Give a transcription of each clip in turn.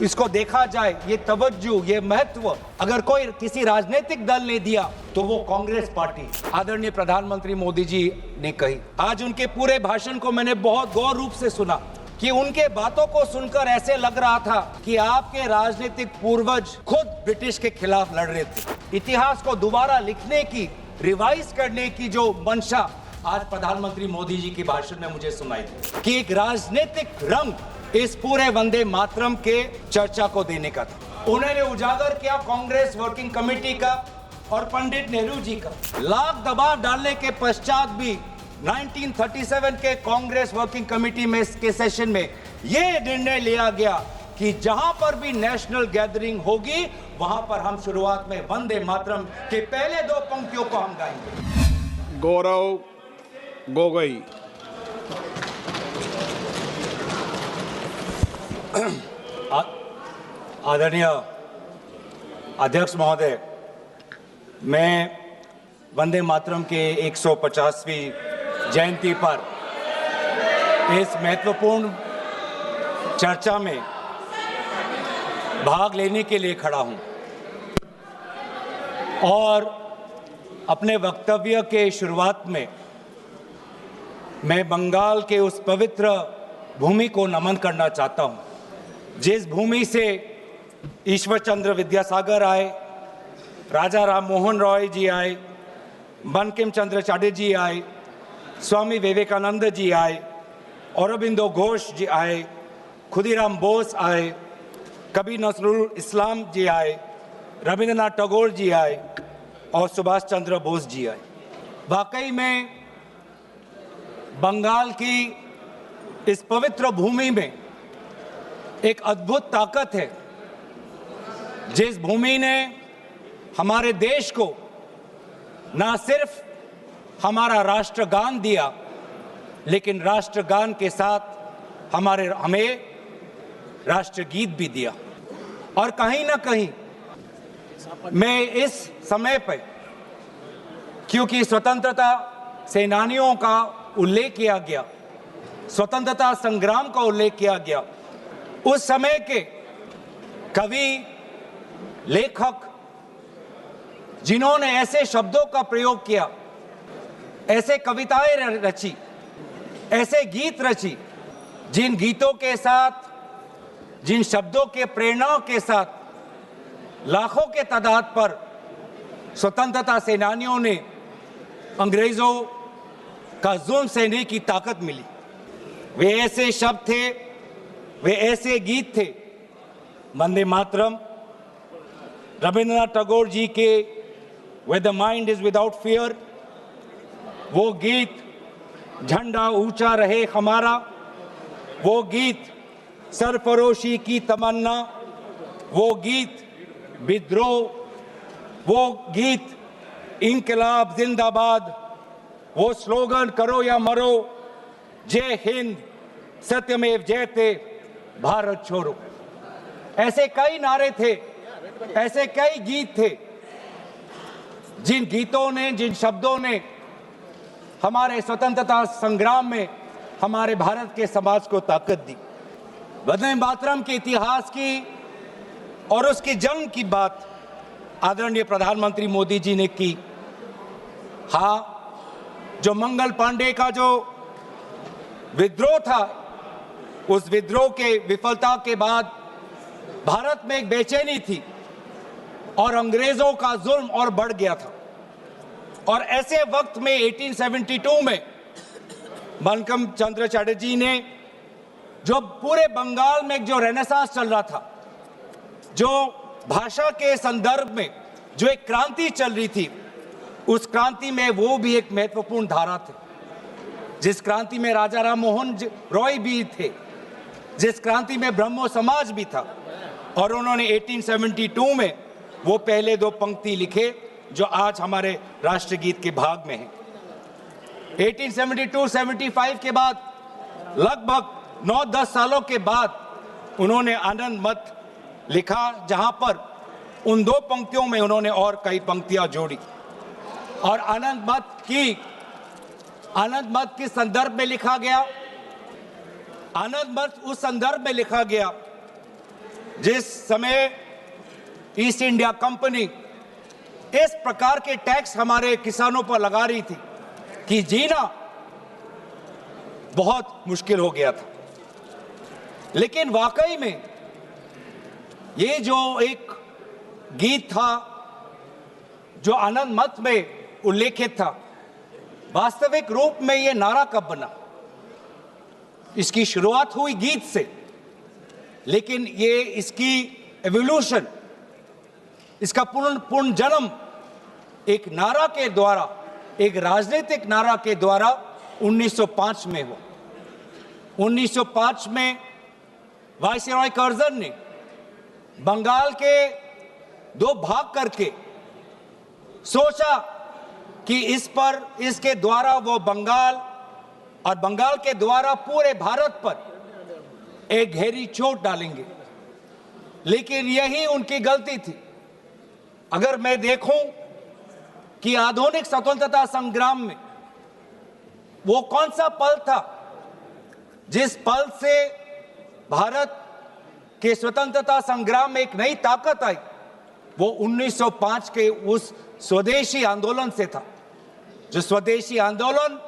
इसको देखा जाए, ये तवज्जो, ये महत्व अगर कोई किसी राजनीतिक दल ने दिया तो वो कांग्रेस पार्टी। आदरणीय प्रधानमंत्री मोदी जी ने कही, आज उनके पूरे भाषण को मैंने बहुत गौर रूप से सुना कि उनके बातों को सुनकर ऐसे लग रहा था कि आपके राजनीतिक पूर्वज खुद ब्रिटिश के खिलाफ लड़ रहे थे। इतिहास को दोबारा लिखने की, रिवाइज करने की जो मंशा आज प्रधानमंत्री मोदी जी के भाषण में मुझे सुनाई दी कि एक राजनीतिक रंग इस पूरे वंदे मातरम के चर्चा को देने का था। उन्होंने उजागर किया कांग्रेस वर्किंग कमेटी का और पंडित नेहरू जी का। लाख दबाव डालने के पश्चात भी 1937 के कांग्रेस वर्किंग कमेटी में के सेशन में यह निर्णय लिया गया कि जहां पर भी नेशनल गैदरिंग होगी वहां पर हम शुरुआत में वंदे मातरम के पहले दो पंक्तियों को हम गाएंगे। गौरव गोगोई। आदरणीय अध्यक्ष महोदय, मैं वंदे मातरम के 150वीं जयंती पर इस महत्वपूर्ण चर्चा में भाग लेने के लिए खड़ा हूं और अपने वक्तव्य के शुरुआत में मैं बंगाल के उस पवित्र भूमि को नमन करना चाहता हूं जिस भूमि से ईश्वर चंद्र विद्यासागर आए, राजा राम मोहन रॉय जी आए, बंकिम चंद्र चटर्जी आए, स्वामी विवेकानंद जी आए, औरबिंदो घोष जी आए, खुदीराम बोस आए, कबीर नजरुल इस्लाम जी आए, रविंद्रनाथ टैगोर जी आए और सुभाष चंद्र बोस जी आए। वाकई में बंगाल की इस पवित्र भूमि में एक अद्भुत ताकत है। जिस भूमि ने हमारे देश को ना सिर्फ हमारा राष्ट्रगान दिया, लेकिन राष्ट्रगान के साथ हमें राष्ट्रगीत भी दिया। और कहीं ना कहीं मैं इस समय पर, क्योंकि स्वतंत्रता सेनानियों का उल्लेख किया गया, स्वतंत्रता संग्राम का उल्लेख किया गया, उस समय के कवि, लेखक जिन्होंने ऐसे शब्दों का प्रयोग किया, ऐसे कविताएं रची, ऐसे गीत रची, जिन गीतों के साथ, जिन शब्दों के प्रेरणाओं के साथ लाखों के तादाद पर स्वतंत्रता सेनानियों ने अंग्रेजों का जुल्म सहने की ताकत मिली। वे ऐसे शब्द थे, वे ऐसे गीत थे। वंदे मातरम, रविंद्रनाथ टैगोर जी के Where the mind is without fear, वो गीत झंडा ऊंचा रहे हमारा, वो गीत सरफरोशी की तमन्ना, वो गीत विद्रोह, वो गीत इंकलाब जिंदाबाद, वो स्लोगन करो या मरो, जय हिंद, सत्यमेव जयते, भारत छोड़ो। ऐसे कई नारे थे, ऐसे कई गीत थे जिन गीतों ने, जिन शब्दों ने हमारे स्वतंत्रता संग्राम में हमारे भारत के समाज को ताकत दी। वंदे मातरम के इतिहास की और उसके जन्म की बात आदरणीय प्रधानमंत्री मोदी जी ने की। हाँ, जो मंगल पांडे का जो विद्रोह था, उस विद्रोह के विफलता के बाद भारत में एक बेचैनी थी और अंग्रेजों का जुल्म और बढ़ गया था। और ऐसे वक्त में 1872 में बंकिम चंद्र चटर्जी ने, जो पूरे बंगाल में जो रेनेसांस चल रहा था, जो भाषा के संदर्भ में जो एक क्रांति चल रही थी, उस क्रांति में वो भी एक महत्वपूर्ण धारा थे। जिस क्रांति में राजा राम मोहन रॉय भी थे, जिस क्रांति में ब्रह्मो समाज भी था। और उन्होंने 1872 में वो पहले दो पंक्ति लिखे जो आज हमारे राष्ट्रगीत के भाग में हैं। 1872-75 के बाद लगभग 9-10 सालों के बाद उन्होंने आनंद मत लिखा, जहां पर उन दो पंक्तियों में उन्होंने और कई पंक्तियां जोड़ी। और आनंद मत के संदर्भ में लिखा गया, आनंद मत उस संदर्भ में लिखा गया जिस समय ईस्ट इंडिया कंपनी इस प्रकार के टैक्स हमारे किसानों पर लगा रही थी कि जीना बहुत मुश्किल हो गया था। लेकिन वाकई में ये जो एक गीत था जो आनंद मत में उल्लेखित था, वास्तविक रूप में ये नारा कब बना? इसकी शुरुआत हुई गीत से, लेकिन ये इसकी एवोल्यूशन, इसका पूर्ण जन्म एक नारा के द्वारा, एक राजनीतिक नारा के द्वारा 1905 में हुआ। 1905 में वायसरॉय कर्जन ने बंगाल के दो भाग करके सोचा कि इसके द्वारा वो बंगाल और बंगाल के द्वारा पूरे भारत पर एक गहरी चोट डालेंगे। लेकिन यही उनकी गलती थी। अगर मैं देखूं कि आधुनिक स्वतंत्रता संग्राम में वो कौन सा पल था जिस पल से भारत के स्वतंत्रता संग्राम में एक नई ताकत आई, वो 1905 के उस स्वदेशी आंदोलन से था। जो स्वदेशी आंदोलन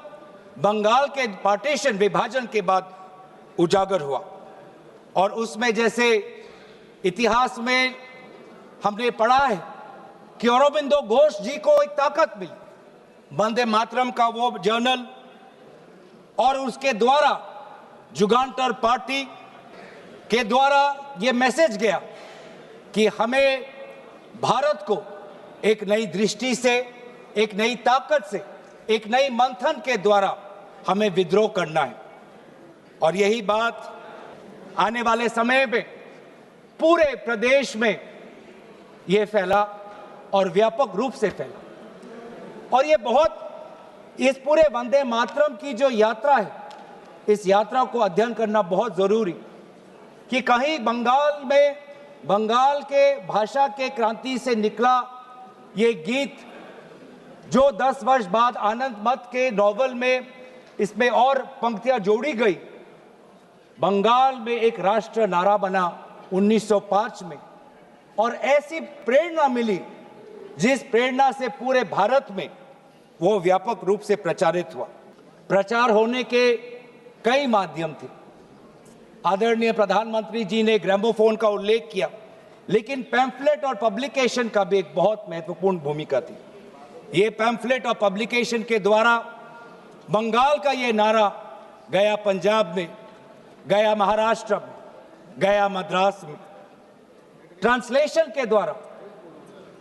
बंगाल के पार्टीशन, विभाजन के बाद उजागर हुआ। और उसमें जैसे इतिहास में हमने पढ़ा है कि अरबिंदो घोष जी को एक ताकत मिली, वंदे मातरम का वो जर्नल, और उसके द्वारा जुगांतर पार्टी के द्वारा ये मैसेज गया कि हमें भारत को एक नई दृष्टि से, एक नई ताकत से, एक नई मंथन के द्वारा हमें विद्रोह करना है। और यही बात आने वाले समय में पूरे प्रदेश में ये फैला और व्यापक रूप से फैला। और ये बहुत, इस पूरे वंदे मातरम की जो यात्रा है, इस यात्रा को अध्ययन करना बहुत जरूरी कि कहीं बंगाल में, बंगाल के भाषा के क्रांति से निकला ये गीत जो 10 वर्ष बाद आनंद मत के नॉवल में इसमें और पंक्तियां जोड़ी गई, बंगाल में एक राष्ट्र नारा बना 1905 में। और ऐसी प्रेरणा मिली जिस प्रेरणा से पूरे भारत में वो व्यापक रूप से प्रचारित हुआ। प्रचार होने के कई माध्यम थे। आदरणीय प्रधानमंत्री जी ने ग्रामोफोन का उल्लेख किया, लेकिन पैम्फलेट और पब्लिकेशन का भी एक बहुत महत्वपूर्ण भूमिका थी। ये पैम्फलेट और पब्लिकेशन के द्वारा बंगाल का ये नारा गया पंजाब में, गया महाराष्ट्र में, गया मद्रास में। ट्रांसलेशन के द्वारा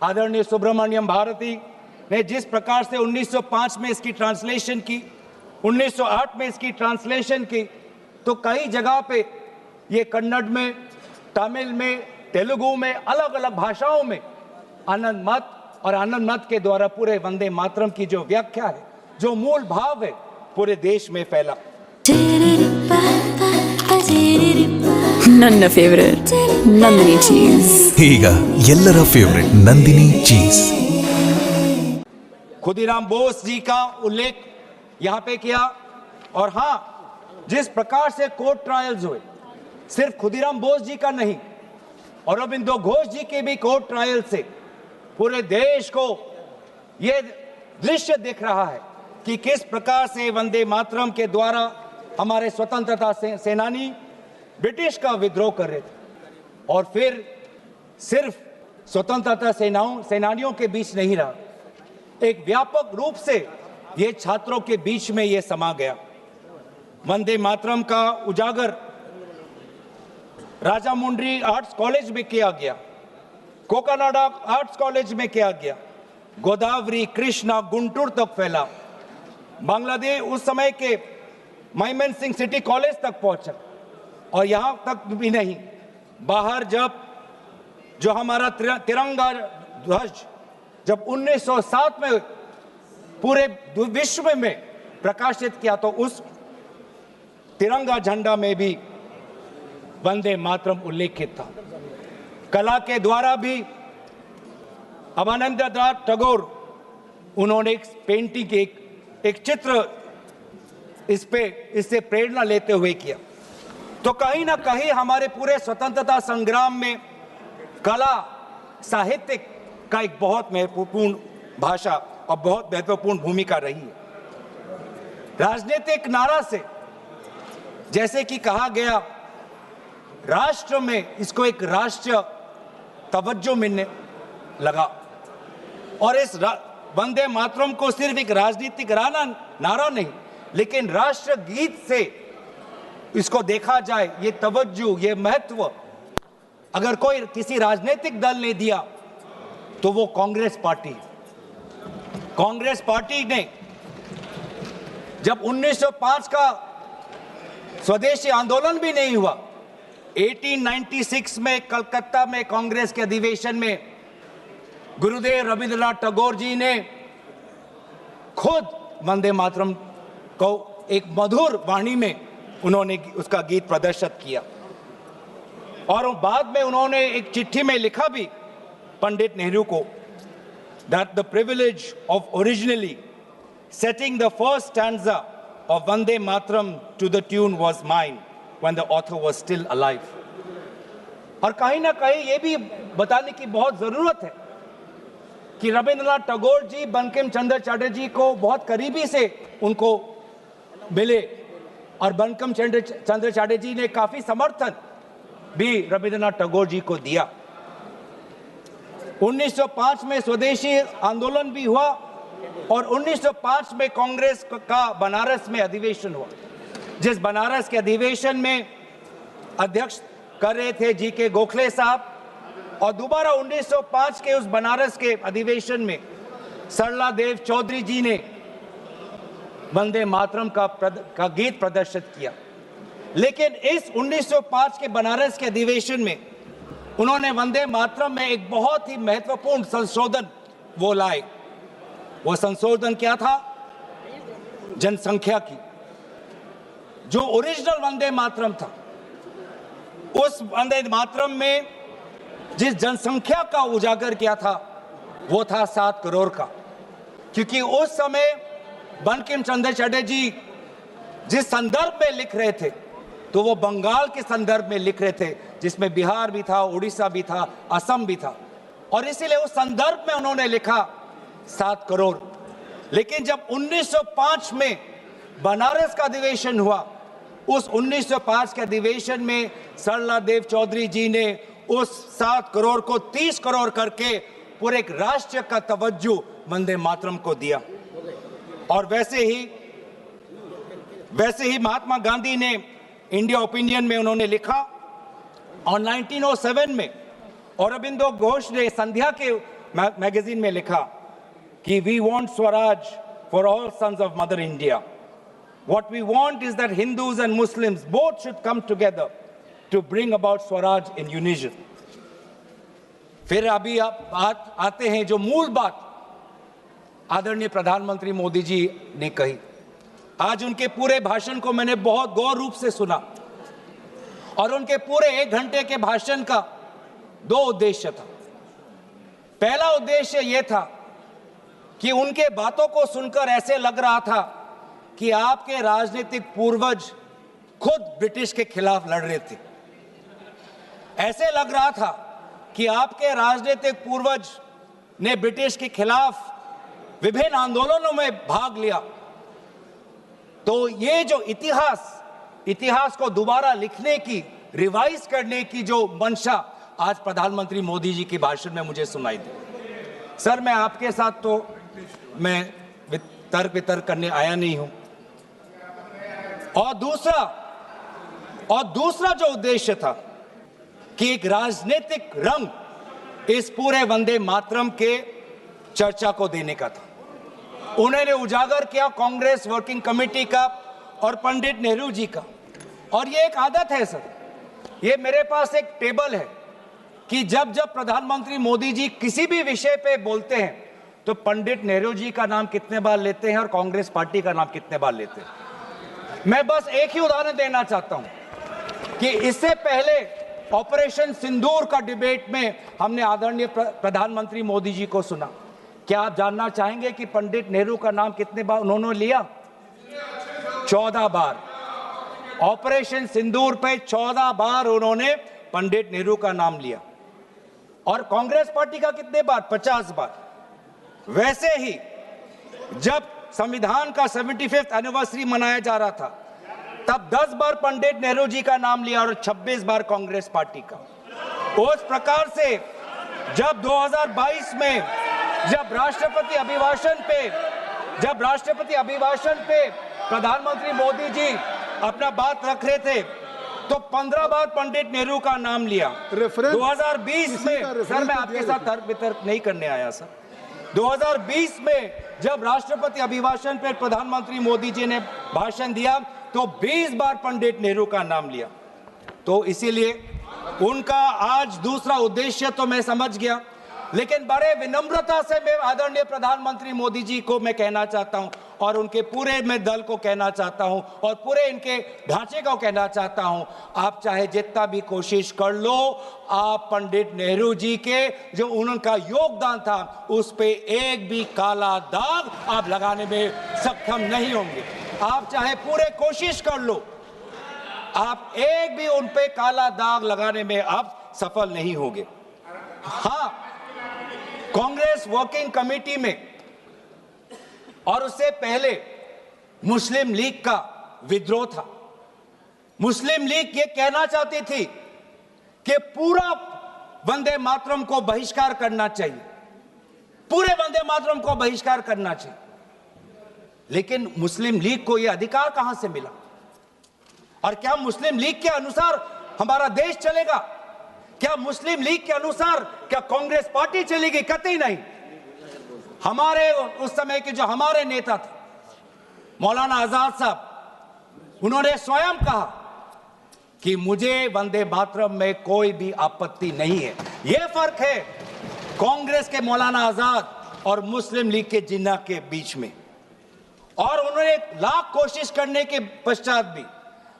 आदरणीय सुब्रमण्यम भारती ने जिस प्रकार से 1905 में इसकी ट्रांसलेशन की, 1908 में इसकी ट्रांसलेशन की, तो कई जगह पे ये कन्नड़ में, तमिल में, तेलुगु में, अलग अलग भाषाओं में आनंद मत और आनंद मत के द्वारा पूरे वंदे मातरम की जो व्याख्या है, जो मूल भाव है, पूरे देश में फैला। ನನ್ನ ಫೇವರೇಟ್ ನಂದಿನಿ ಚೀಸ್. ಈಗ ಎಲ್ಲರ ಫೇವರೇಟ್ ನಂದಿನಿ ಚೀಸ್. खुदीराम बोस जी का उल्लेख यहाँ पे किया। और हाँ, जिस प्रकार से कोर्ट ट्रायल्स हुए, सिर्फ खुदीराम बोस जी का नहीं, अरबिंदो घोष जी के भी कोर्ट ट्रायल से पूरे देश को ये दृश्य दिख रहा है कि किस प्रकार से वंदे मातरम के द्वारा हमारे स्वतंत्रता सेनानी ब्रिटिश का विद्रोह कर रहे थे। और फिर सिर्फ स्वतंत्रता सेनानियों के बीच नहीं रहा, एक व्यापक रूप से ये छात्रों के बीच में ये समा गया। वंदे मातरम का उजागर राजामुंड्री आर्ट्स कॉलेज में किया गया, कोकानाडा आर्ट्स कॉलेज में किया गया, गोदावरी, कृष्णा, गुंटूर तक फैला। बांग्लादेश उस समय के माइमन सिंह सिटी कॉलेज तक पहुंचा। और यहां तक भी नहीं, बाहर जब जो हमारा तिरंगा ध्वज जब 1907 में पूरे विश्व में प्रकाशित किया, तो उस तिरंगा झंडा में भी वंदे मातरम उल्लेखित था। कला के द्वारा भी अवनींद्रनाथ टैगोर, उन्होंने एक पेंटिंग, एक चित्र इससे प्रेरणा लेते हुए किया। तो कहीं ना कहीं हमारे पूरे स्वतंत्रता संग्राम में कला साहित्य का एक बहुत महत्वपूर्ण भाषा और बहुत महत्वपूर्ण भूमिका रही है। राजनीतिक नारा से जैसे कि कहा गया, राष्ट्र में इसको एक राष्ट्रीय तवज्जो मिलने लगा और इस वंदे मातरम को सिर्फ एक राजनीतिक नारा नहीं, लेकिन राष्ट्र गीत से इसको देखा जाए, ये तवज्जो, ये महत्व अगर कोई किसी राजनीतिक दल ने दिया तो वो कांग्रेस पार्टी। कांग्रेस पार्टी ने जब 1905 का स्वदेशी आंदोलन भी नहीं हुआ, 1896 में कलकत्ता में कांग्रेस के अधिवेशन में गुरुदेव रविंद्रनाथ टैगोर जी ने खुद वंदे मातरम को एक मधुर वाणी में उन्होंने उसका गीत प्रदर्शित किया और बाद में उन्होंने एक चिट्ठी में लिखा भी पंडित नेहरू को, that the privilege of originally setting the first stanza of Vande Mataram to the tune was mine when the author was still alive। और कहीं ना कहीं ये भी बताने की बहुत जरूरत है कि रविंद्रनाथ टैगोर जी बंकिम चंद्र चटर्जी को बहुत करीबी से उनको मिले और बंकिम चंद्र चटर्जी ने काफी समर्थन भी रविंद्रनाथ टैगोर जी को दिया। 1905 में स्वदेशी आंदोलन भी हुआ और 1905 में कांग्रेस का बनारस में अधिवेशन हुआ, जिस बनारस के अधिवेशन में अध्यक्ष कर रहे थे जी.के. गोखले साहब, और दोबारा 1905 के उस बनारस के अधिवेशन में सरला देव चौधरी जी ने वंदे मातरम का गीत प्रदर्शित किया। लेकिन इस 1905 के बनारस के अधिवेशन में उन्होंने वंदे मातरम में एक बहुत ही महत्वपूर्ण संशोधन वो लाए। वो संशोधन क्या था? जनसंख्या की। जो ओरिजिनल वंदे मातरम था, उस वंदे मातरम में जिस जनसंख्या का उजागर किया था वो था 7 करोड़ का, क्योंकि उस समय बंकिम चंद्र चटर्जी जिस संदर्भ में लिख रहे थे तो वो बंगाल के संदर्भ में लिख रहे थे, जिसमें बिहार भी था, उड़ीसा भी था, असम भी था, और इसीलिए उस संदर्भ में उन्होंने लिखा 7 करोड़। लेकिन जब 1905 में बनारस का अधिवेशन हुआ, उस 1905 के अधिवेशन में सरला देव चौधरी जी ने उस 7 करोड़ को 30 करोड़ करके पूरे एक राष्ट्र का तवज्जो वंदे मातरम को दिया। और वैसे ही महात्मा गांधी ने इंडिया ओपिनियन में उन्होंने लिखा, और 1907 में औरबिंदो घोष ने संध्या के मैगजीन में लिखा कि we want Swaraj for all sons of Mother India. What we want is that Hindus and Muslims both should come together to bring about Swaraj in unison. फिर अभी आप आते हैं जो मूल बात आदरणीय प्रधानमंत्री मोदी जी ने कही। आज उनके पूरे भाषण को मैंने बहुत गौर रूप से सुना, और उनके पूरे 1 घंटे के भाषण का 2 उद्देश्य था। पहला उद्देश्य यह था कि उनके बातों को सुनकर ऐसे लग रहा था कि आपके राजनीतिक पूर्वज खुद ब्रिटिश के खिलाफ लड़ रहे थे। ऐसे लग रहा था कि आपके राजनीतिक पूर्वज ने ब्रिटिश के खिलाफ विभिन्न आंदोलनों में भाग लिया। तो ये जो इतिहास को दोबारा लिखने की, रिवाइज करने की जो मंशा आज प्रधानमंत्री मोदी जी के भाषण में मुझे सुनाई दी। सर, मैं आपके साथ तो मैं तर्क वितर्क करने आया नहीं हूं। और दूसरा जो उद्देश्य था कि एक राजनीतिक रंग इस पूरे वंदे मातरम के चर्चा को देने का था। उन्होंने उजागर किया कांग्रेस वर्किंग कमेटी का और पंडित नेहरू जी का। और ये एक आदत है सर, ये मेरे पास एक टेबल है कि जब जब प्रधानमंत्री मोदी जी किसी भी विषय पे बोलते हैं तो पंडित नेहरू जी का नाम कितने बार लेते हैं और कांग्रेस पार्टी का नाम कितने बार लेते हैं। मैं बस एक ही उदाहरण देना चाहता हूं कि इससे पहले ऑपरेशन सिंदूर का डिबेट में हमने आदरणीय प्रधानमंत्री मोदी जी को सुना। क्या आप जानना चाहेंगे कि पंडित नेहरू का नाम कितने बार उन्होंने लिया? 14 बार। ऑपरेशन सिंदूर पे 14 बार उन्होंने पंडित नेहरू का नाम लिया, और कांग्रेस पार्टी का कितने बार? 50 बार। वैसे ही जब संविधान का 75th एनिवर्सरी मनाया जा रहा था, तब 10 बार पंडित नेहरू जी का नाम लिया और 26 बार कांग्रेस पार्टी का। उस प्रकार से जब 2022 में जब राष्ट्रपति अभिभाषण पे प्रधानमंत्री मोदी जी अपना बात रख रहे थे, तो 15 बार पंडित नेहरू का नाम लिया। 2020 में, सर मैं आपके साथ तर्क वितर्क नहीं करने आया सर, 2020 में जब राष्ट्रपति अभिभाषण पे प्रधानमंत्री मोदी जी ने भाषण दिया, तो 20 बार पंडित नेहरू का नाम लिया। तो इसीलिए उनका आज दूसरा उद्देश्य तो मैं समझ गया, लेकिन बड़े विनम्रता से मैं आदरणीय प्रधानमंत्री मोदी जी को मैं कहना चाहता हूं, और उनके पूरे मैं दल को कहना चाहता हूं, और पूरे इनके ढांचे को कहना चाहता हूं, आप चाहे जितना भी कोशिश कर लो, आप पंडित नेहरू जी के जो उनका योगदान था उस पे एक भी काला दाग आप लगाने में सक्षम नहीं होंगे। आप चाहे पूरे कोशिश कर लो, आप एक भी उन पे काला दाग लगाने में आप सफल नहीं होंगे। हाँ, कांग्रेस वर्किंग कमेटी में और उससे पहले मुस्लिम लीग का विद्रोह था। मुस्लिम लीग ये कहना चाहती थी कि पूरा वंदे मातरम को बहिष्कार करना चाहिए, पूरे वंदे मातरम को बहिष्कार करना चाहिए। लेकिन मुस्लिम लीग को यह अधिकार कहां से मिला? और क्या मुस्लिम लीग के अनुसार हमारा देश चलेगा? क्या मुस्लिम लीग के अनुसार क्या कांग्रेस पार्टी चलेगी? कतई नहीं। हमारे उस समय के जो हमारे नेता थे मौलाना आजाद साहब, उन्होंने स्वयं कहा कि मुझे वंदे मातरम में कोई भी आपत्ति नहीं है। यह फर्क है कांग्रेस के मौलाना आजाद और मुस्लिम लीग के जिन्ना के बीच में। और उन्होंने लाख कोशिश करने के पश्चात भी,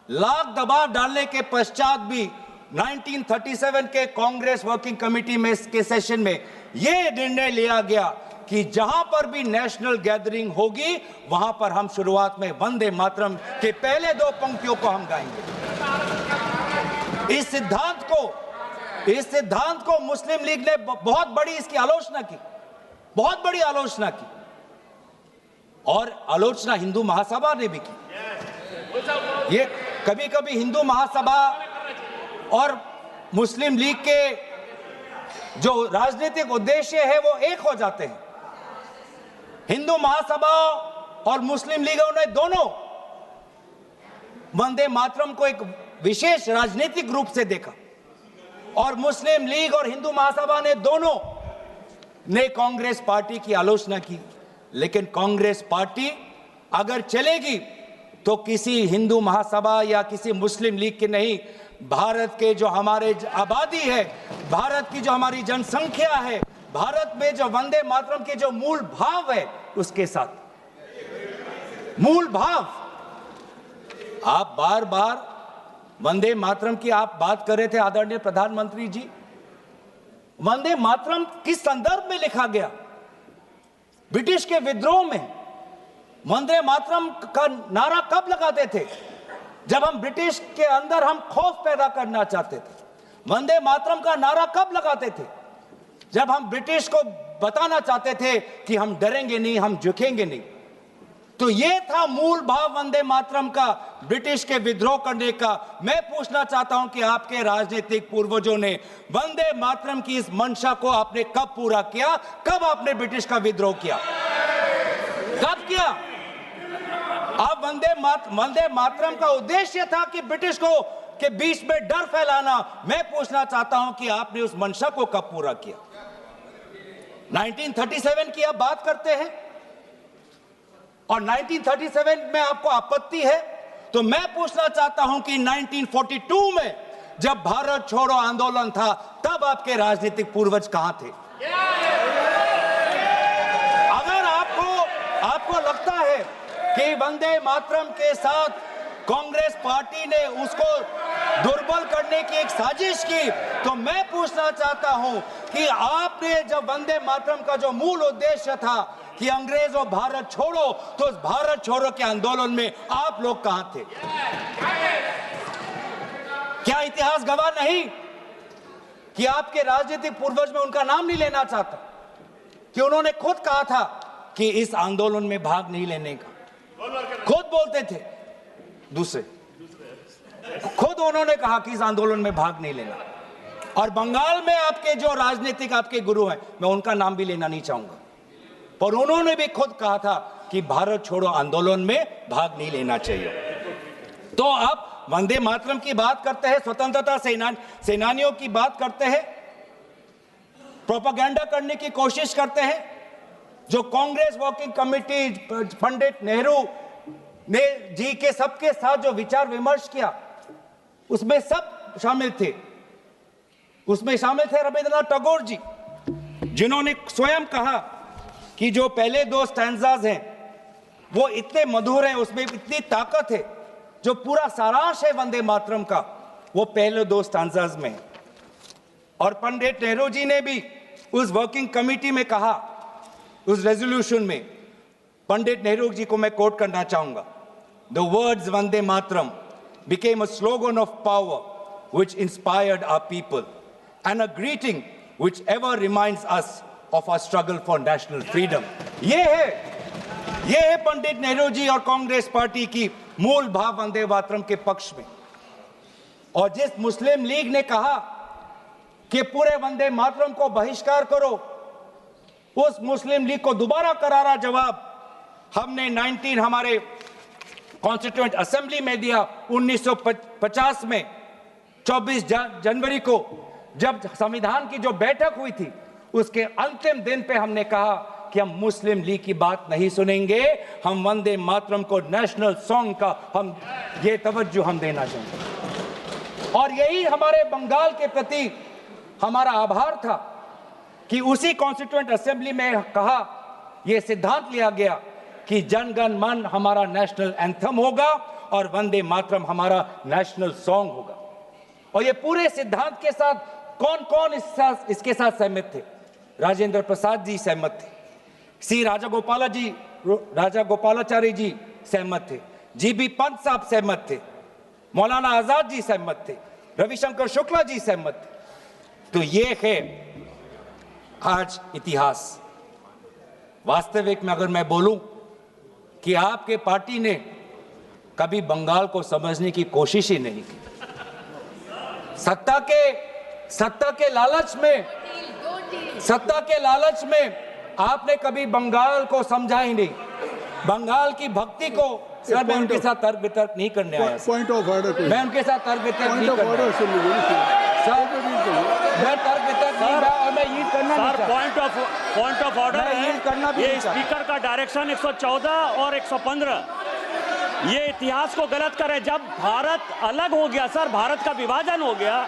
लाख दबाव डालने के पश्चात भी 1937 के कांग्रेस वर्किंग कमेटी में के सेशन में यह निर्णय लिया गया कि जहां पर भी नेशनल गैदरिंग होगी वहां पर हम शुरुआत में वंदे मातरम के पहले 2 पंक्तियों को हम गाएंगे। इस सिद्धांत को मुस्लिम लीग ने बहुत बड़ी इसकी आलोचना की, बहुत बड़ी आलोचना की, और आलोचना हिंदू महासभा ने भी की। ये कभी कभी हिंदू महासभा और मुस्लिम लीग के जो राजनीतिक उद्देश्य है वो एक हो जाते हैं। हिंदू महासभा और मुस्लिम लीगों ने दोनों वंदे मातरम को एक विशेष राजनीतिक रूप से देखा, और मुस्लिम लीग और हिंदू महासभा ने दोनों ने कांग्रेस पार्टी की आलोचना की। लेकिन कांग्रेस पार्टी अगर चलेगी तो किसी हिंदू महासभा या किसी मुस्लिम लीग के नहीं, भारत के जो हमारे आबादी है, भारत की जो हमारी जनसंख्या है, भारत में जो वंदे मातरम के जो मूल भाव है उसके साथ। मूल भाव, आप बार बार वंदे मातरम की आप बात कर रहे थे आदरणीय प्रधानमंत्री जी। वंदे मातरम किस संदर्भ में लिखा गया? ब्रिटिश के विद्रोह में वंदे मातरम का नारा कब लगाते थे? जब हम ब्रिटिश के अंदर हम खौफ पैदा करना चाहते थे। वंदे मातरम का नारा कब लगाते थे? जब हम ब्रिटिश को बताना चाहते थे कि हम डरेंगे नहीं, हम झुकेंगे नहीं। तो ये था मूल भाव वंदे मातरम का, ब्रिटिश के विद्रोह करने का। मैं पूछना चाहता हूं कि आपके राजनीतिक पूर्वजों ने वंदे मातरम की इस मंशा को आपने कब पूरा किया? कब आपने ब्रिटिश का विद्रोह किया? कब किया? अब वंदे मातरम का उद्देश्य था कि ब्रिटिश को के बीच में डर फैलाना। मैं पूछना चाहता हूं कि आपने उस मंशा को कब पूरा किया? 1937 की आप बात करते हैं और 1937 में आपको आपत्ति है, तो मैं पूछना चाहता हूं कि 1942 में जब भारत छोड़ो आंदोलन था तब आपके राजनीतिक पूर्वज कहां थे? अगर आपको लगता है कि वंदे मातरम के साथ कांग्रेस पार्टी ने उसको दुर्बल करने की एक साजिश की, तो मैं पूछना चाहता हूं कि आपने जब वंदे मातरम का जो मूल उद्देश्य था कि अंग्रेज और भारत छोड़ो, तो उस भारत छोड़ो के आंदोलन में आप लोग कहां थे? क्या इतिहास गवाह नहीं कि आपके राजनीतिक पूर्वज में उनका नाम नहीं लेना चाहता, कि उन्होंने खुद कहा था कि इस आंदोलन में भाग नहीं लेने का, खुद बोलते थे, दूसरे खुद उन्होंने कहा कि इस आंदोलन में भाग नहीं लेना। और बंगाल में आपके जो राजनीतिक आपके गुरु हैं, मैं उनका नाम भी लेना नहीं चाहूंगा, पर उन्होंने भी खुद कहा था कि भारत छोड़ो आंदोलन में भाग नहीं लेना चाहिए। तो आप वंदे मातरम की बात करते हैं, स्वतंत्रता सेनानियों की बात करते हैं, प्रोपेगेंडा करने की कोशिश करते हैं। जो कांग्रेस वर्किंग कमेटी पंडित नेहरू ने जी के सबके साथ जो विचार विमर्श किया, उसमें सब शामिल थे। उसमें शामिल थे रविंद्रनाथ टैगोर जी, जिन्होंने स्वयं कहा कि जो पहले दो स्टैंजाज हैं वो इतने मधुर हैं, उसमें इतनी ताकत है, जो पूरा सारांश है वंदे मातरम का वो पहले दो स्टैंजाज में। और पंडित नेहरू जी ने भी उस वर्किंग कमेटी में कहा, उस रेजोल्यूशन में, पंडित नेहरू जी को मैं कोट करना चाहूंगा, the words Vande Mataram became a slogan of power which inspired our people and a greeting which ever reminds us of our struggle for national freedom. ये है पंडित नेहरू जी और कांग्रेस पार्टी की मूल भाव वंदे मातरम के पक्ष में। और जिस मुस्लिम लीग ने कहा कि पूरे वंदे मातरम को बहिष्कार करो, उस मुस्लिम लीग को दोबारा करारा जवाब हमने हमारे कॉन्स्टिट्यूएंट असेंबली में दिया 1950 में 24 जनवरी को, जब संविधान की जो बैठक हुई थी, उसके अंतिम दिन पे हमने कहा कि हम मुस्लिम लीग की बात नहीं सुनेंगे, हम वंदे मातरम को नेशनल सॉन्ग का हम ये तवज्जो हम देना चाहेंगे। और यही हमारे बंगाल के प्रति हमारा आभार था कि उसी कॉन्स्टिट्यूएंट असेंबली में कहा, यह सिद्धांत लिया गया कि जन गण मन हमारा नेशनल एंथम होगा और वंदे मातरम हमारा नेशनल सॉन्ग होगा। और ये पूरे सिद्धांत के साथ कौन कौन इसके साथ सहमत थे? राजेंद्र प्रसाद जी सहमत थे, सी राजागोपालाचारी जी सहमत थे, जीबी पंत साहब सहमत थे, मौलाना आजाद जी सहमत थे, रविशंकर शुक्ला जी सहमत थे। तो ये है आज इतिहास। वास्तविक में अगर मैं बोलूं कि आपके पार्टी ने कभी बंगाल को समझने की कोशिश ही नहीं की। सत्ता के लालच में आपने कभी बंगाल को समझा ही नहीं। बंगाल की भक्ति को सर, मैं उनके साथ तर्क वितर्क नहीं करने आया। पॉइंट ऑफ ऑर्डर, मैं उनके साथ तर्क वितर्क नहीं करने आया। सर, मैं तर्क वितर्क नहीं और मैं यील्ड करना नहीं चाहता। पॉइंट ऑफ ऑर्डर है, ये नहीं स्पीकर का डायरेक्शन 114 और 115 ये इतिहास को गलत करे। जब भारत अलग हो गया सर, भारत का विभाजन हो गया,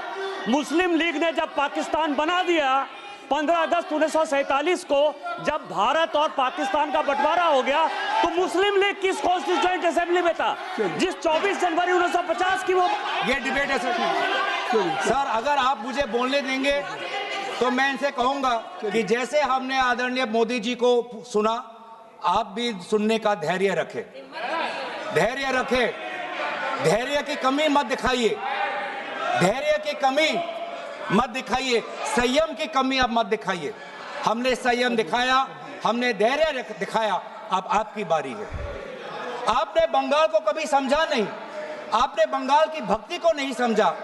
मुस्लिम लीग ने जब पाकिस्तान बना दिया 15 अगस्त 1947 को, जब भारत और पाकिस्तान का बंटवारा हो गया, तो मुस्लिम लीग किस कॉन्स्टिट्यूएंट असेंबली में था जिस 24 जनवरी 1950 की वो ये डिबेट है सर। अगर आप मुझे बोलने देंगे तो मैं इनसे कहूंगा कि जैसे हमने आदरणीय मोदी जी को सुना, आप भी सुनने का धैर्य रखें। धैर्य की कमी मत दिखाइए, संयम की कमी अब मत दिखाइए। हमने संयम दिखाया, हमने धैर्य दिखाया, अब आपकी बारी है। आपने बंगाल को कभी समझा नहीं, आपने बंगाल की भक्ति को नहीं समझा,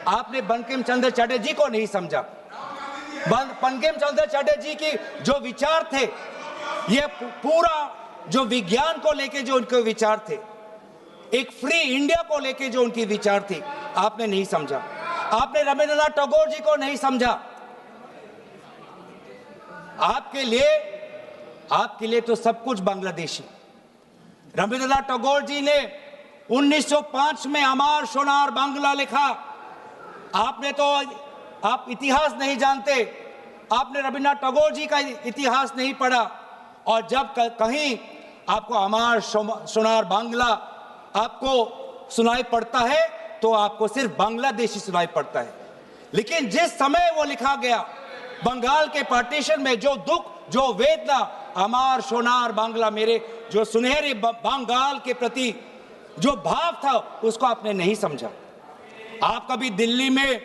आपने बंकिम चंद्र चटर्जी को नहीं समझा। बंकिम चंद्र चटर्जी की जो विचार थे, ये पूरा जो विज्ञान को लेके जो उनके विचार थे, एक फ्री इंडिया को लेके जो उनकी विचार थी, आपने नहीं समझा। आपने रविंद्रनाथ टैगोर जी को नहीं समझा। आपके लिए तो सब कुछ बांग्लादेशी। रविंद्रनाथ टैगोर जी ने 1905 में अमार सोनार बांग्ला लिखा। आप इतिहास नहीं जानते, आपने रविंद्रनाथ टैगोर जी का इतिहास नहीं पढ़ा। और जब कहीं आपको अमार सोनार बांग्ला आपको सुनाई पड़ता है तो आपको सिर्फ बांग्लादेशी सुनाई पड़ता है। लेकिन जिस समय वो लिखा गया, बंगाल के पार्टीशन में जो दुख, जो वेदना, अमार सोनार बांग्ला, मेरे जो सुनहरे बंगाल के प्रति जो भाव था उसको आपने नहीं समझा। आप कभी दिल्ली में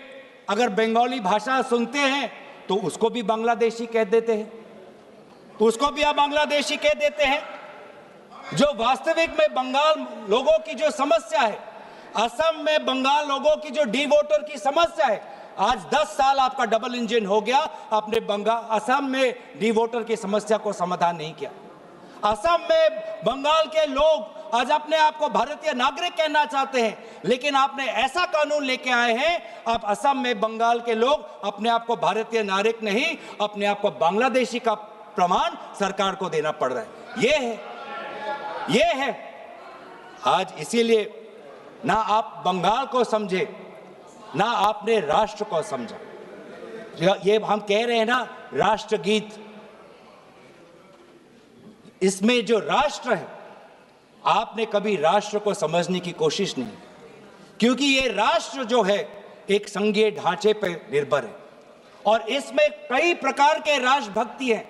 अगर बंगाली भाषा सुनते हैं तो उसको भी बांग्लादेशी कह देते हैं, उसको भी आप बांग्लादेशी कह देते हैं। जो वास्तविक में बंगाल लोगों की जो समस्या है, असम में बंगाल लोगों की जो डी वोटर की समस्या है, आज 10 साल आपका डबल इंजन हो गया, आपने असम में डी वोटर की समस्या को समाधान नहीं किया। असम में बंगाल के लोग आज अपने आप को भारतीय नागरिक कहना चाहते हैं, लेकिन आपने ऐसा कानून लेके आए हैं, आप असम में बंगाल के लोग अपने आप को भारतीय नागरिक नहीं, अपने आप को बांग्लादेशी का प्रमाण सरकार को देना पड़ रहा है। ये है आज। इसीलिए ना आप बंगाल को समझे, ना आपने राष्ट्र को समझा। ये हम कह रहे हैं ना राष्ट्रगीत, इसमें जो राष्ट्र है, आपने कभी राष्ट्र को समझने की कोशिश नहीं, क्योंकि ये राष्ट्र जो है एक संघीय ढांचे पर निर्भर है और इसमें कई प्रकार के राष्ट्रभक्ति हैं।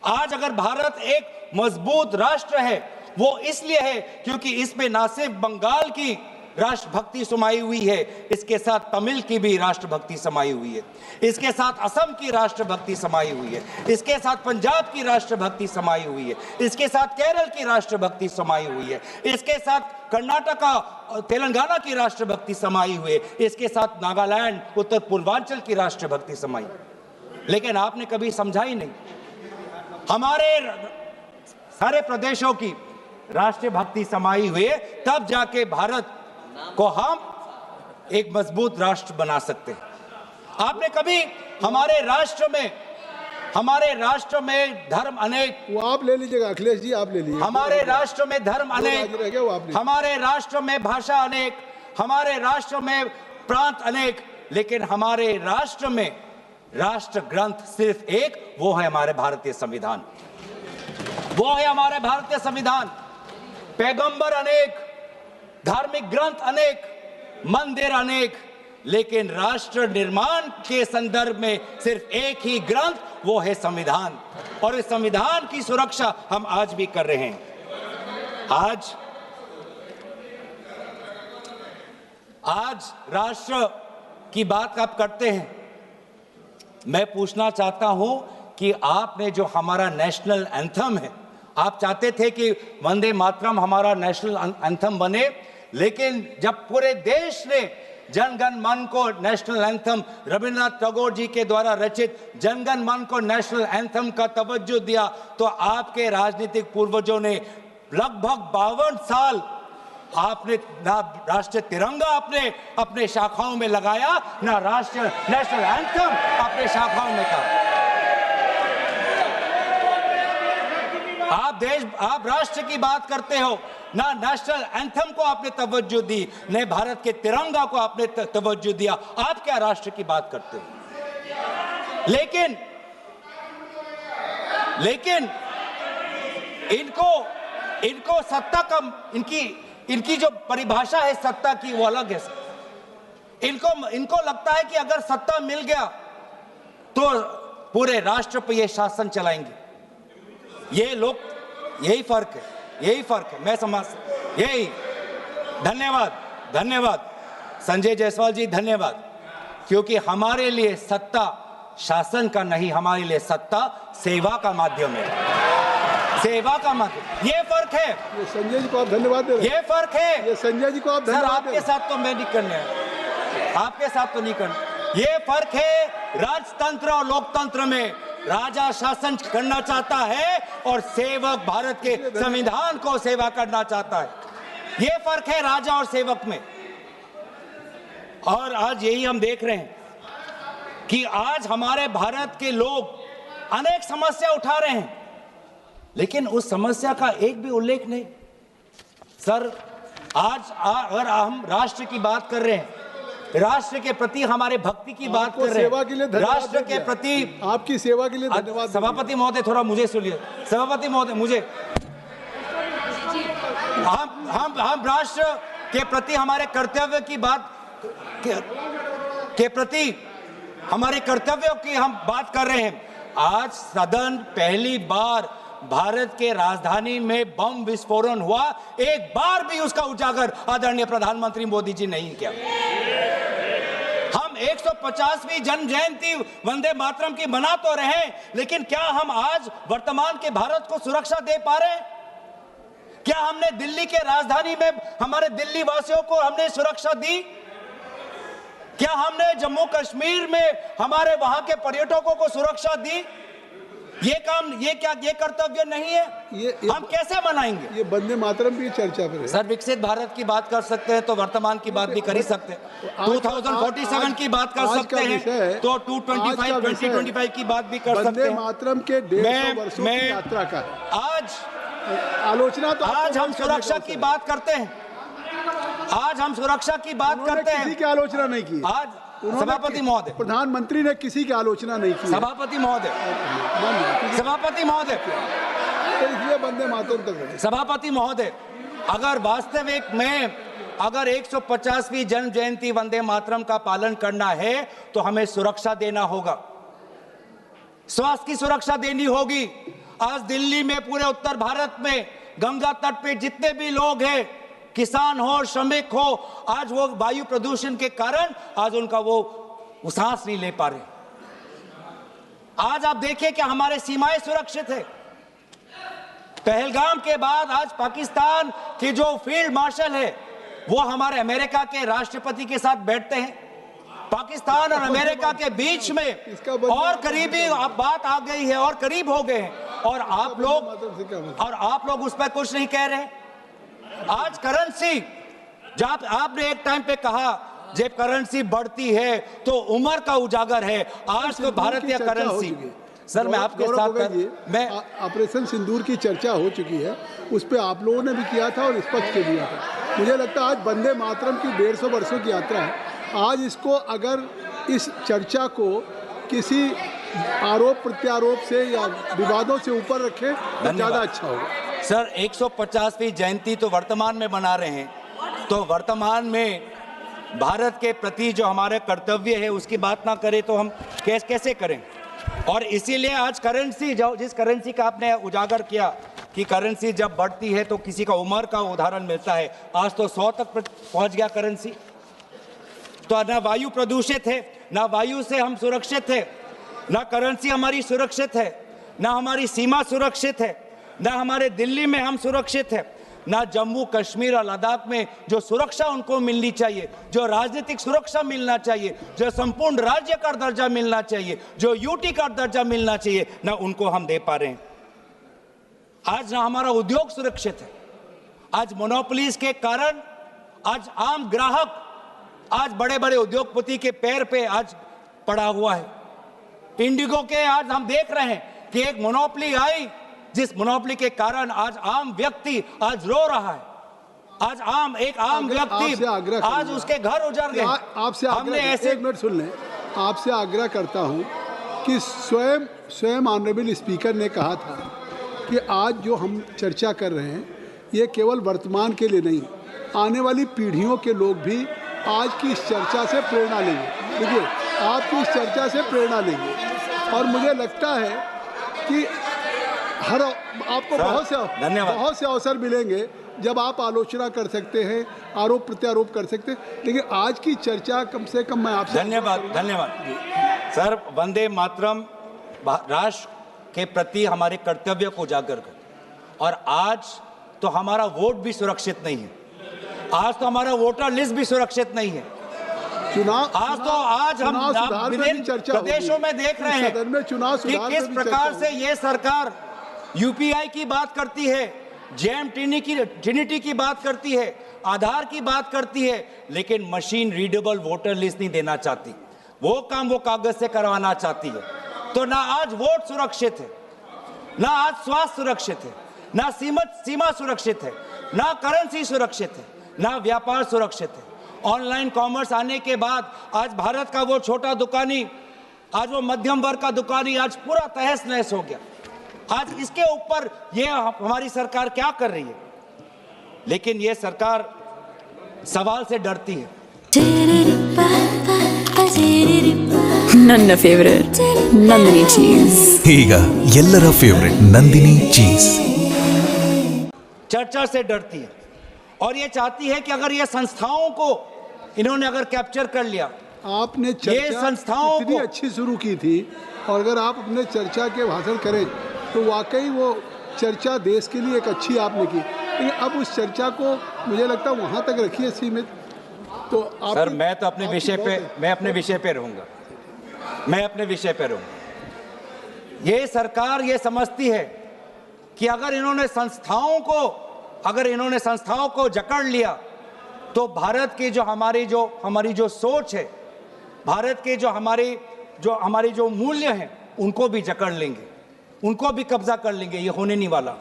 आज अगर भारत एक मजबूत राष्ट्र है, वो इसलिए है क्योंकि इसमें ना सिर्फ बंगाल की राष्ट्रभक्ति समाई हुई है, इसके साथ तमिल की भी राष्ट्रभक्ति समाई हुई है, इसके साथ असम की राष्ट्रभक्ति समाई हुई है, इसके साथ पंजाब की राष्ट्रभक्ति समाई हुई है, इसके साथ केरल की राष्ट्रभक्ति समाई हुई है, इसके साथ कर्नाटका तेलंगाना की राष्ट्रभक्ति समाई हुई है, इसके साथ नागालैंड उत्तर पूर्वांचल की राष्ट्रभक्ति समाई। लेकिन आपने कभी समझा ही नहीं। हमारे सारे प्रदेशों की राष्ट्रीय भक्ति समाई हुई है, तब जाके भारत को हम एक मजबूत राष्ट्र बना सकते हैं। आपने कभी हमारे राष्ट्र में धर्म अनेक, वो आप ले लीजिएगा अखिलेश जी, आप ले लीजिए। हमारे राष्ट्र में धर्म अनेक, हमारे राष्ट्र में भाषा अनेक, हमारे राष्ट्र में प्रांत अनेक, लेकिन हमारे राष्ट्र में राष्ट्र ग्रंथ सिर्फ एक, वो है हमारे भारतीय संविधान। वो है हमारे भारतीय संविधान। पैगंबर अनेक, धार्मिक ग्रंथ अनेक, मंदिर अनेक, लेकिन राष्ट्र निर्माण के संदर्भ में सिर्फ एक ही ग्रंथ, वो है संविधान। और इस संविधान की सुरक्षा हम आज भी कर रहे हैं। आज राष्ट्र की बात आप करते हैं, मैं पूछना चाहता हूं कि आपने जो हमारा नेशनल एंथम है, आप चाहते थे कि वंदे मातरम हमारा नेशनल एंथम बने, लेकिन जब पूरे देश ने जन गण मन को नेशनल एंथम, रविंद्रनाथ टैगोर जी के द्वारा रचित जन गण मन को नेशनल एंथम का तवज्जो दिया, तो आपके राजनीतिक पूर्वजों ने लगभग 52 साल आपने ना राष्ट्रीय तिरंगा अपने शाखाओं में लगाया, ना राष्ट्रीय नेशनल एंथम अपने शाखाओं में कहा। आप राष्ट्र की बात करते हो, ना नेशनल एंथम को आपने तवज्जो दी, न भारत के तिरंगा को आपने तवज्जो दिया। आप क्या राष्ट्र की बात करते हो? लेकिन इनको सत्ता का, इनकी जो परिभाषा है सत्ता की, वो अलग है। इनको लगता है कि अगर सत्ता मिल गया तो पूरे राष्ट्र पर ये शासन चलाएंगे। ये लोग, यही फर्क है, मैं समझ, यही। धन्यवाद संजय जायसवाल जी, धन्यवाद, क्योंकि हमारे लिए सत्ता शासन का नहीं, हमारे लिए सत्ता सेवा का माध्यम है, सेवा का माध्यम। ये फर्क है। ये संजय जी को आप धन्यवाद दे रहे हैं। ये फर्क है। ये संजय जी को आप धन्यवाद। सर आपके साथ तो मैं नहीं करने, आपके साथ तो नहीं करना। ये फर्क है राजतंत्र और लोकतंत्र में। राजा शासन करना चाहता है और सेवक भारत के संविधान को सेवा करना चाहता है। ये फर्क है राजा और सेवक में। और आज यही हम देख रहे हैं कि आज हमारे भारत के लोग अनेक समस्या उठा रहे हैं, लेकिन उस समस्या का एक भी उल्लेख नहीं। सर आज अगर हम राष्ट्र की बात कर रहे हैं, राष्ट्र के प्रति हमारे भक्ति की बात कर रहे हैं, राष्ट्र के प्रति आपकी सेवा के लिए धन्यवाद। सभापति महोदय थोड़ा मुझे सुनिए। सभापति महोदय, मुझे हम राष्ट्र के प्रति हमारे कर्तव्य की बात के प्रति हमारे कर्तव्यों की हम बात कर रहे हैं। आज सदन पहली बार भारत के राजधानी में बम विस्फोटन हुआ, एक बार भी उसका उजागर आदरणीय प्रधानमंत्री मोदी जी नहीं किया। हम 150वीं जन्म जयंती वंदे मातरम की मना तो रहे, लेकिन क्या हम आज वर्तमान के भारत को सुरक्षा दे पा रहे हैं? क्या हमने दिल्ली के राजधानी में हमारे दिल्ली वासियों को हमने सुरक्षा दी? क्या हमने जम्मू कश्मीर में हमारे वहां के पर्यटकों को सुरक्षा दी? ये काम, ये कर्तव्य नहीं है? हम कैसे मनाएंगे? ये वंदे मातरम की चर्चा पर है। सर, विकसित भारत की बात कर सकते हैं तो वर्तमान की बात भी कर ही सकते हैं। 2047 की बात कर सकते हैं तो 2025 की बात भी कर सकते वंदे हैं। मातरम के 150 वर्षों की यात्रा का आज आलोचना तो आज हम सुरक्षा की बात करते हैं। आज हम सुरक्षा की बात करते हैं। किसी की आलोचना नहीं की आज सभापति महोदय, प्रधानमंत्री ने किसी की आलोचना नहीं की। सभापति महोदय, सभापति महोदय, तो इसलिए वंदे मातरम तक रहे। सभापति महोदय, अगर वास्तविक में अगर 150वीं जन्म जयंती वंदे मातरम का पालन करना है तो हमें सुरक्षा देना होगा, स्वास्थ्य की सुरक्षा देनी होगी। आज दिल्ली में, पूरे उत्तर भारत में, गंगा तट पे जितने भी लोग हैं, किसान हो, श्रमिक हो, आज वो वायु प्रदूषण के कारण आज उनका वो सांस नहीं ले पा रहे। आज आप देखिए कि हमारे सीमाएं सुरक्षित है। पहलगाम के बाद आज पाकिस्तान के जो फील्ड मार्शल है वो हमारे अमेरिका के राष्ट्रपति के साथ बैठते हैं। पाकिस्तान और अमेरिका के बीच में और करीबी बात आ गई है और करीब हो गए हैं, और आप लोग उस पर कुछ नहीं कह रहे। आज करेंसी, जब आपने एक टाइम पे कहा जब करेंसी बढ़ती है तो उम्र का उजागर है, आज तो भारतीय करेंसी। सर, मैं आपके साथ मैं ऑपरेशन सिंदूर की चर्चा हो चुकी है, उस पे आप लोगों ने भी किया था और स्पष्ट के दिया था। मुझे लगता है आज वंदे मातरम की 150 वर्षों की यात्रा है। आज इसको, अगर इस चर्चा को किसी आरोप प्रत्यारोप से या विवादों से ऊपर रखें तो ज़्यादा अच्छा होगा। सर, 150वीं जयंती तो वर्तमान में मना रहे हैं, तो वर्तमान में भारत के प्रति जो हमारे कर्तव्य है उसकी बात ना करें तो हम कैसे करें? और इसीलिए आज करेंसी, जिस करेंसी का आपने उजागर किया कि करेंसी जब बढ़ती है तो किसी का उम्र का उदाहरण मिलता है, आज तो 100 तक पहुंच गया करेंसी। तो ना वायु प्रदूषित है, ना वायु से हम सुरक्षित है, ना करेंसी हमारी सुरक्षित है, ना हमारी सीमा सुरक्षित है, ना हमारे दिल्ली में हम सुरक्षित है, ना जम्मू कश्मीर और लद्दाख में जो सुरक्षा उनको मिलनी चाहिए, जो राजनीतिक सुरक्षा मिलना चाहिए, जो संपूर्ण राज्य का दर्जा मिलना चाहिए, जो यूटी का दर्जा मिलना चाहिए, ना उनको हम दे पा रहे हैं। आज ना हमारा उद्योग सुरक्षित है। आज मोनोपोलीज के कारण आज आम ग्राहक आज बड़े बड़े उद्योगपति के पैर पे आज पड़ा हुआ है। इंडिगो के आज हम देख रहे हैं कि एक मोनोपोली आई, जिस मोनोपोली के कारण आज आम व्यक्ति आज रो रहा है। आज एक आम व्यक्ति आज उसके घर उजड़ गए। आपसे हमने ऐसे, एक मिनट सुन लें, आपसे आग्रह करता हूं कि स्वयं ऑनरेबल स्पीकर ने कहा था कि आज जो हम चर्चा कर रहे हैं ये केवल वर्तमान के लिए नहीं, आने वाली पीढ़ियों के लोग भी आज की इस चर्चा से प्रेरणा लेंगे। देखिए, आपकी इस चर्चा से प्रेरणा लेंगे और मुझे लगता है कि आपको बहुत से अवसर मिलेंगे जब आप आलोचना कर सकते हैं, आरोप प्रत्यारोप कर सकते हैं, लेकिन आज की चर्चा कम से कम मैं आपसे धन्यवाद सर। वंदे मातरम राष्ट्र के प्रति हमारे कर्तव्य को उजागर कर, और आज तो हमारा वोट भी सुरक्षित नहीं है, आज तो हमारा वोटर लिस्ट भी सुरक्षित नहीं है। आज हम विभिन्न प्रदेशों में देख रहे हैं कि किस प्रकार से ये सरकार यूपीआई की बात करती है, जेम ट्रिनिटी की बात करती है, आधार की बात करती है, लेकिन मशीन रीडेबल वोटर लिस्ट नहीं देना चाहती। वो काम वो कागज से करवाना चाहती है। तो ना आज वोट सुरक्षित है, ना आज स्वास्थ्य सुरक्षित है, ना सीमा सुरक्षित है, ना करेंसी सुरक्षित है, ना व्यापार सुरक्षित है। ऑनलाइन कॉमर्स आने के बाद आज भारत का वो छोटा दुकानी, आज वो मध्यम वर्ग का दुकानी आज पूरा तहस नहस हो गया। आज इसके ऊपर ये हमारी सरकार क्या कर रही है? लेकिन ये सरकार सवाल से डरती है। ನನ್ನ ಫೇವರೇಟ್ ನಂದಿನಿ ಚೀಸ್. ಈಗ ಎಲ್ಲರ ಫೇವರೆಟ್ ನಂದಿನಿ ಚೀಸ್. चर्चा से डरती है और ये चाहती है कि अगर ये संस्थाओं को इन्होंने अगर कैप्चर कर लिया, आपने ये चर्चा संस्थाओं इतनी को अच्छी शुरू की थी, और अगर आप अपने चर्चा के भाषण करें तो वाकई वो चर्चा देश के लिए एक अच्छी आपने की, लेकिन अब उस चर्चा को मुझे लगता है वहाँ तक रखिए सीमित। तो आप सर मैं तो अपने विषय पे अपने विषय पे रहूंगा, मैं अपने विषय पे रहूंगा। ये सरकार ये समझती है कि अगर इन्होंने संस्थाओं को जकड़ लिया तो भारत की हमारी जो सोच है, भारत के जो हमारी जो मूल्य हैं, उनको भी जकड़ लेंगे, उनको भी कब्जा कर लेंगे। ये होने नहीं वाला।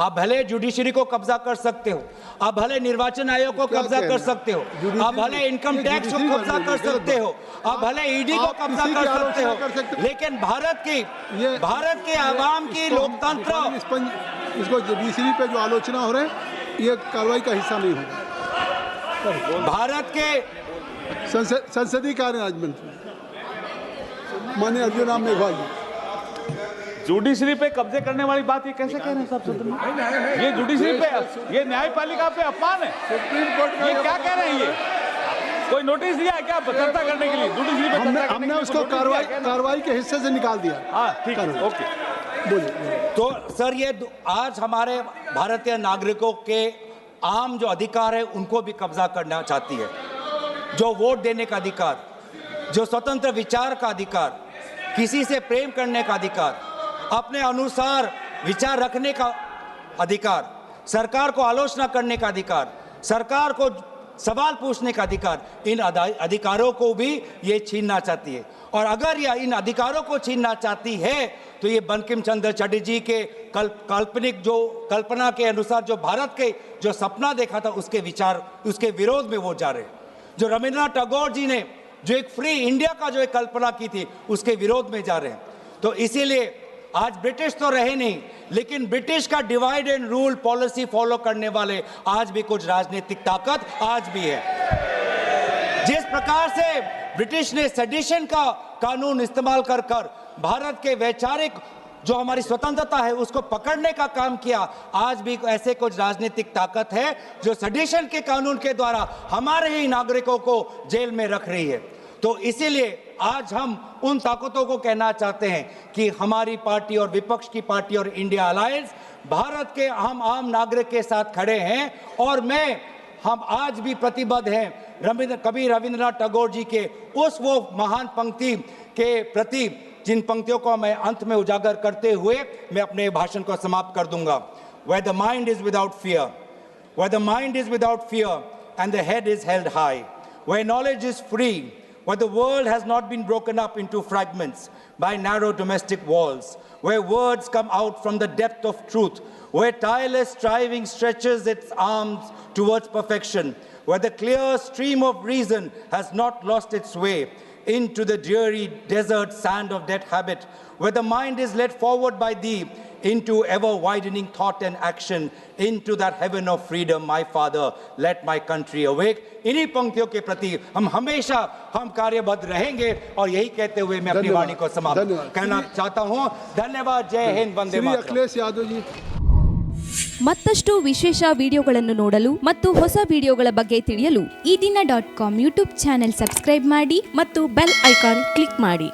आप भले जुडिशरी को कब्जा कर सकते हो, आप भले निर्वाचन आयोग को कब्जा कर सकते हो, आप भले इनकम टैक्स को कब्जा कर सकते हो, आप भले ईडी को कब्जा कर सकते हो, लेकिन भारत के आवाम की लोकतंत्र, इसको जुडिशरी पे जो आलोचना हो रहे हैं ये कार्रवाई का हिस्सा नहीं होगा। भारत के संसदीय कार्य राज्य मंत्री माननीय अर्जुन राम मेघवाल जी, जुडिशरी पे कब्जे करने वाली बात ये कैसे कह रहे हैं साहब सदन में? ये जुडिशरी पे, ये न्यायपालिका पे अपमान है। सुप्रीम कोर्ट का ये क्या कह रहे हैं? ये कोई नोटिस दिया है क्या चर्चा करने के लिए? जुडिशरी पे हमने उसको कार्रवाई के हिस्से से निकाल दिया। हाँ ठीक है, ओके। बोलिए। तो सर ये आज हमारे भारतीय नागरिकों के आम जो अधिकार है उनको भी कब्जा करना चाहती है। जो वोट देने का अधिकार, जो स्वतंत्र विचार का अधिकार, किसी से प्रेम करने का अधिकार, अपने अनुसार विचार रखने का अधिकार, सरकार को आलोचना करने का अधिकार, सरकार को सवाल पूछने का अधिकार, इन अधिकारों को भी ये छीनना चाहती है। और अगर यह इन अधिकारों को छीनना चाहती है तो ये बंकिम चंद्र चटर्जी के काल्पनिक जो कल्पना के अनुसार जो भारत के जो सपना देखा था उसके विरोध में वो जा रहे हैं। जो रविंद्रनाथ टैगोर जी ने जो एक फ्री इंडिया का जो एक कल्पना की थी उसके विरोध में जा रहे हैं। तो इसीलिए आज ब्रिटिश तो रहे नहीं, लेकिन ब्रिटिश का divide and rule policy follow करने वाले आज भी कुछ राजनीतिक ताकत आज भी है। जिस प्रकार से ब्रिटिश ने सेडिशन का कानून इस्तेमाल कर भारत के वैचारिक जो हमारी स्वतंत्रता है उसको पकड़ने का काम किया, आज भी ऐसे कुछ राजनीतिक ताकत है जो सेडिशन के कानून के द्वारा हमारे ही नागरिकों को जेल में रख रही है। तो इसीलिए आज हम उन ताकतों को कहना चाहते हैं कि हमारी पार्टी और विपक्ष की पार्टी और इंडिया अलायंस भारत के हम आम नागरिक के साथ खड़े हैं। और हम आज भी प्रतिबद्ध हैं कवि रविंद्रनाथ टैगोर जी के उस वो महान पंक्ति के प्रति, जिन पंक्तियों को मैं अंत में उजागर करते हुए मैं अपने भाषण को समाप्त कर दूंगा। Where the mind is without fear, where the mind is without fear and the head is held high, where knowledge is free, where the world has not been broken up into fragments by narrow domestic walls, where words come out from the depth of truth, where tireless striving stretches its arms towards perfection, where the clear stream of reason has not lost its way into the dreary desert sand of dead habit, where the mind is led forward by thee into ever-widening thought and action, into that heaven of freedom, my Father, let my country awake। इन्हीं पंक्तियों के प्रति हम हमेशा कार्यबद्ध रहेंगे और यही कहते हुए मैं अपनी वाणी को समाप्त करना चाहता हूँ। धन्यवाद। जय हिंद, वंदे मातरम। अखिलेश यादव जी। ಮತ್ತಷ್ಟು ವಿಶೇಷ ವಿಡಿಯೋಗಳನ್ನು ನೋಡಲು ಮತ್ತು ಹೊಸ ವಿಡಿಯೋಗಳ ಬಗ್ಗೆ ತಿಳಿಯಲು ಈ ದಿನ .com ಯೂಟ್ಯೂಬ್ ಚಾನೆಲ್ ಸಬ್ಸ್ಕ್ರೈಬ್ ಮಾಡಿ ಮತ್ತು ಬೆಲ್ ಐಕಾನ್ ಕ್ಲಿಕ್ ಮಾಡಿ।